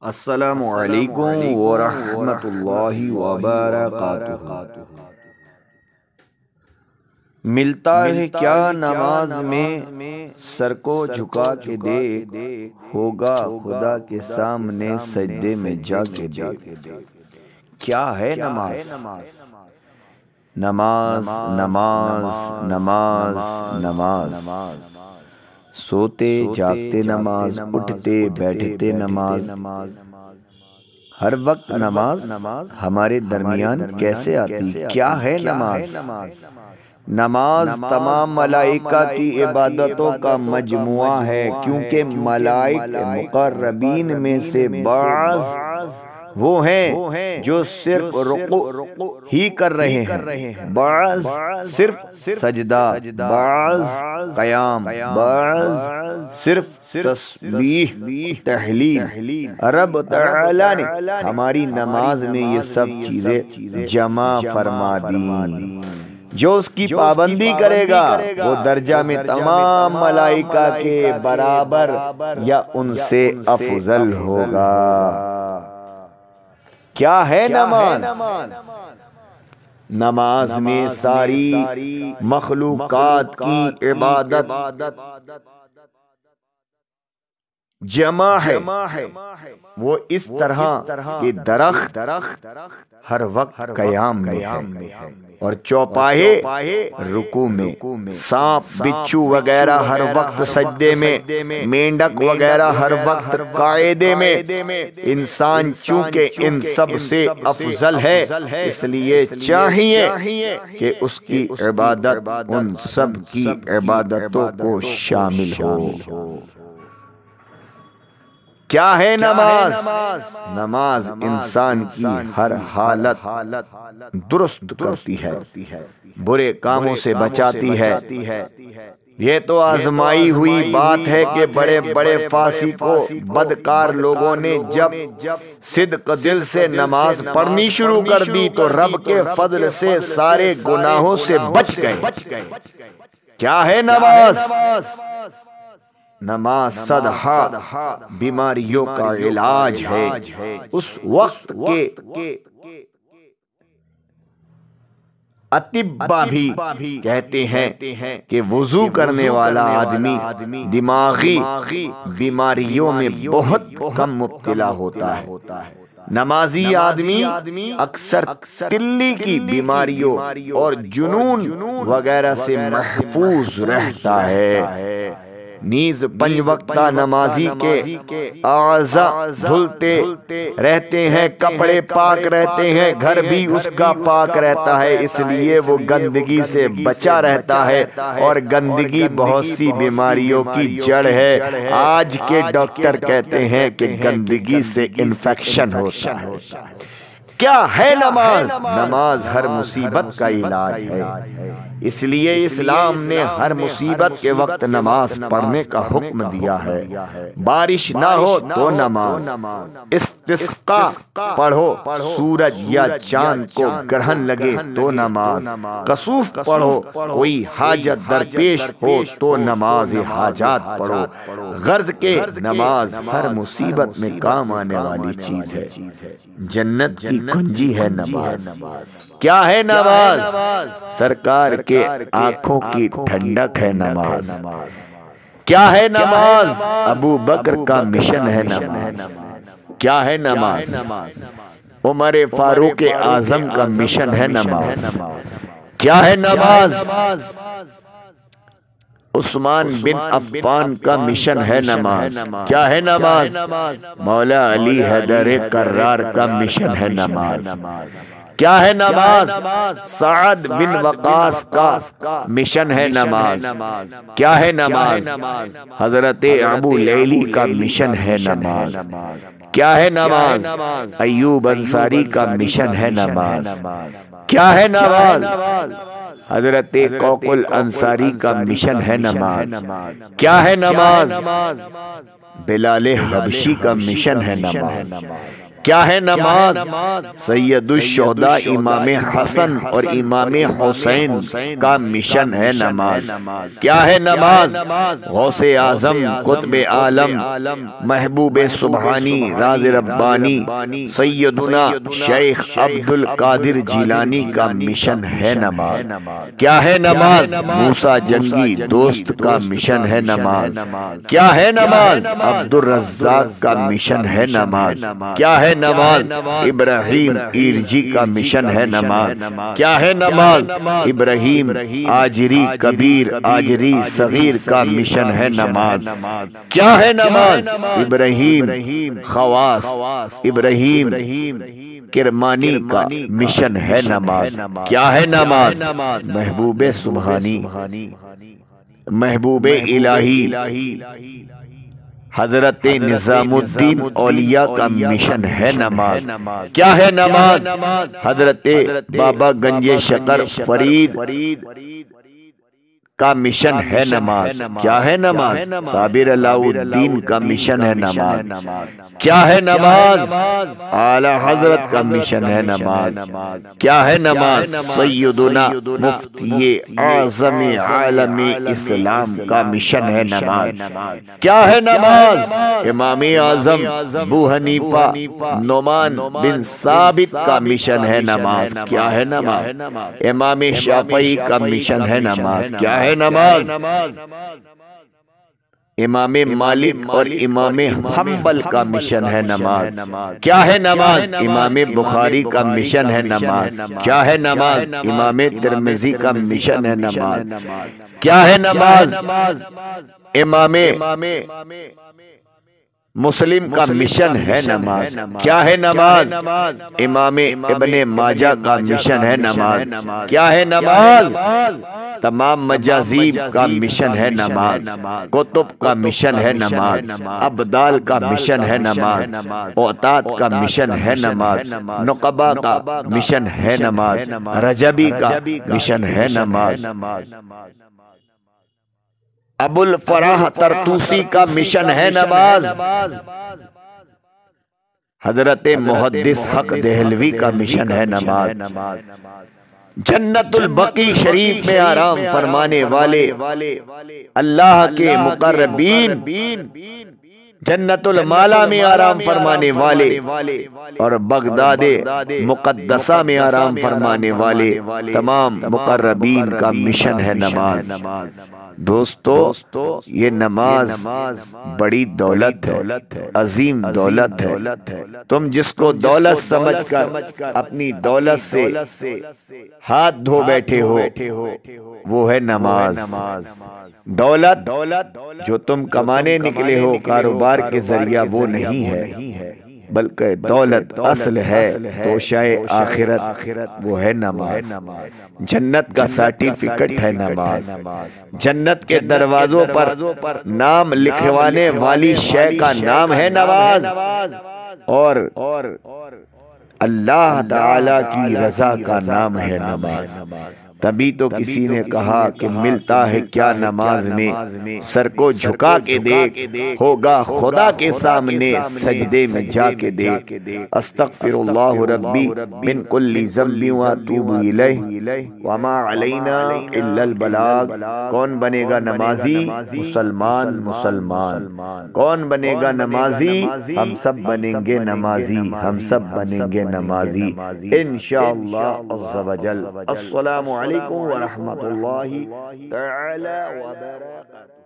السلام علیکم ورحمۃ اللہ وبرکاتہ۔ ملتا ہے کیا نماز میں سر کو جھکا کے دیکھ، ہوگا خدا کے سامنے سجدے میں جا کے دیکھ۔ کیا ہے نماز؟ نماز نماز نماز نماز، سوتے جاگتے نماز، اٹھتے بیٹھتے نماز، ہر وقت نماز ہمارے درمیان کیسے آتی؟ کیا ہے نماز؟ نماز تمام ملائکہ کی عبادتوں کا مجموعہ ہے، کیونکہ ملائکہ مقربین میں سے بعض وہ ہیں جو صرف رکوع ہی کر رہے ہیں، بعض صرف سجدہ، بعض قیام، بعض صرف تسبیح تحلیل۔ رب تعالی نے ہماری نماز میں یہ سب چیزیں جمع فرما دی۔ جو اس کی پابندی کرے گا وہ درجہ میں تمام ملائکہ کے برابر یا ان سے افضل ہوگا۔ کیا ہے نماز؟ نماز میں ساری مخلوقات کی عبادت جمع ہے۔ وہ اس طرح کہ درخت ہر وقت قیام میں ہے اور چوپاہے رکوع میں، سانپ بچھو وغیرہ ہر وقت سجدے میں، مینڈک وغیرہ ہر وقت قاعدے میں۔ انسان چونکہ ان سب سے افضل ہے، اس لیے چاہیے کہ اس کی عبادت ان سب کی عبادتوں کو شامل ہو۔ کیا ہے نماز؟ نماز انسان کی ہر حالت درست کرتی ہے، برے کاموں سے بچاتی ہے۔ یہ تو آزمائی ہوئی بات ہے کہ بڑے بڑے فاسقوں بدکار لوگوں نے جب صدق دل سے نماز پڑھنی شروع کر دی تو رب کے فضل سے سارے گناہوں سے بچ گئے۔ کیا ہے نماز؟ نماز صدہا بیماریوں کا علاج ہے۔ اس وقت کے اطباء بھی کہتے ہیں کہ وضو کرنے والا آدمی دماغی بیماریوں میں بہت کم مبتلا ہوتا ہے۔ نمازی آدمی اکثر تلی کی بیماریوں اور جنون وغیرہ سے محفوظ رہتا ہے۔ نیز 5 وقتہ نمازی کے اعضاء دھلتے رہتے ہیں، کپڑے پاک رہتے ہیں، گھر بھی اس کا پاک رہتا ہے، اس لیے وہ گندگی سے بچا رہتا ہے، اور گندگی بہت سی بیماریوں کی جڑ ہے۔ آج کے ڈاکٹر کہتے ہیں کہ گندگی سے انفیکشن ہوتا ہے۔ کیا ہے نماز؟ نماز ہر مصیبت کا علاج ہے، اس لیے اسلام نے ہر مصیبت کے وقت نماز پڑھنے کا حکم دیا ہے۔ بارش نہ ہو تو نماز، استسقا پڑھو، سورج یا چاند کو گرہن لگے تو نماز، کسوف پڑھو، کوئی حاجت درپیش ہو تو نماز حاجات پڑھو۔ غرض کہ نماز ہر مصیبت میں کام آنے والی چیز ہے۔ جنت کی کنجی ہے نماز۔ کیا ہے نماز؟ سرکار کے آنکھوں کی ٹھنڈک ہے نماز۔ کیا ہے نماز؟ ابو بکر کا مشن ہے نماز۔ کیا ہے نماز؟ عمر فاروق اعظم کا مشن ہے نماز۔ کیا ہے نماز؟ عثمان بن عفان کا مشن ہے نماز۔ کیا ہے نماز؟ مولا علی حیدر کرار کا مشن ہے نماز۔ کیا ہے نماز؟ سعد بن وقاص کا مشن ہے نماز۔ کیا ہے نماز؟ حضرت ابو لیلی کا مشن ہے نماز۔ کیا ہے نماز؟ ایوب انصاری کا مشن ہے نماز۔ کیا ہے نماز؟ حضرت کوقل انصاری کا مشن ہے نماز۔ کیا ہے نماز؟ بلال حبشی کا مشن ہے نماز۔ کیا ہے نماز؟ سید الشہداء امام حسن اور امام حسین کا مشن ہے نماز۔ کیا ہے نماز؟ غوث اعظم قطب عالم محبوب سبحانی راز ربانی سیدنا شیخ عبد القادر جیلانی کا مشن ہے نماز۔ کیا ہے نماز؟ موسیٰ جنگی دوست کا مشن ہے نماز۔ کیا ہے نماز؟ عبد الرزاق کا مشن ہے نماز۔ کیا ہے نماز؟ ابراہیم ایرجی کا مشن ہے نماز۔ کیا ہے نماز؟ ابراہیم آجری کبیر آجری صغیر کا مشن ہے نماز۔ کیا ہے نماز؟ ابراہیم خواص ابراہیم کرمانی کا مشن ہے نماز۔ کیا ہے نماز؟ محبوب سبحانی محبوب الہی حضرت نظام الدین اولیاء کا مشن ہے نماز۔ کیا ہے نماز؟ حضرت بابا گنج شکر فرید کا مشن ہے نماز۔ کیا ہے نماز؟ صابر علاء الدین کا مشن ہے نماز۔ کیا ہے نماز؟ اعلی حضرت کا مشن ہے نماز۔ کیا ہے نماز؟ سیدنا مفتی اعظم عالم اسلام کا مشن ہے نماز۔ کیا ہے نماز؟ امام اعظم ابو حنیفہ نعمان بن ثابت کا مشن ہے نماز۔ کیا ہے نماز؟ امام شافعی کا مشن ہے نماز۔ کیا ہے نماز؟ امام مالک اور امام حنبل کا مشن ہے نماز۔ کیا ہے نماز؟ امام بخاری کا مشن ہے نماز۔ کیا ہے نماز؟ امام ترمذی کا مشن ہے نماز۔ کیا ہے نماز؟ امام مسلم کا مشن ہے نماز۔ کیا ہے نماز؟ امام ابن ماجہ کا مشن ہے نماز۔ کیا ہے نماز؟ تمام مجازیب کا مشن ہے نماز۔ کتب کا مشن ہے نماز۔ ابدال کا مشن ہے نماز۔ اوتاد کا مشن ہے نماز۔ نقبہ کا مشن ہے نماز۔ رجبی کا مشن ہے نماز۔ ابو الفراح طرطوسی کا مشن ہے نماز۔ حضرت محدث حق دہلوی کا مشن ہے نماز۔ جنت البقیع شریف میں آرام فرمانے والے اللہ کے مقربین، جنت المالا میں آرام فرمانے والے اور بغداد مقدسہ میں آرام فرمانے والے تمام مقربین کا مشن ہے نماز۔ دوستو، یہ نماز بڑی دولت ہے، عظیم دولت ہے۔ تم جس کو دولت سمجھ کر اپنی دولت سے ہاتھ دھو بیٹھے ہو، وہ ہے نماز۔ دولت جو تم کمانے نکلے ہو کاروبار کے ذریعہ، وہ نہیں ہے، بلکہ دولت اصل ہے توشہ آخرت، وہ ہے نماز۔ جنت کا سرٹیفکیٹ ہے نماز۔ جنت کے دروازوں پر نام لکھوانے والی شے کا نام ہے نماز، اور اللہ تعالی کی رضا کا نام ہے نماز۔ تبھی تو کسی نے کہا کہ ملتا ہے کیا نماز میں، سر کو جھکا کے دیکھ، ہوگا خدا کے سامنے سجدے میں جا کے دیکھ۔ استغفر اللہ ربی من کل ذنب واتوب الیہ وما علینا الا البلاغ۔ کون بنے گا نمازی؟ مسلمان۔ کون بنے گا نمازی؟ ہم سب بنیں گے نمازی، ہم سب بنیں گے نمازی انشاءاللہ عز و جل۔ السلام علیکم ورحمۃ اللہ تعالی وبرکاتہ۔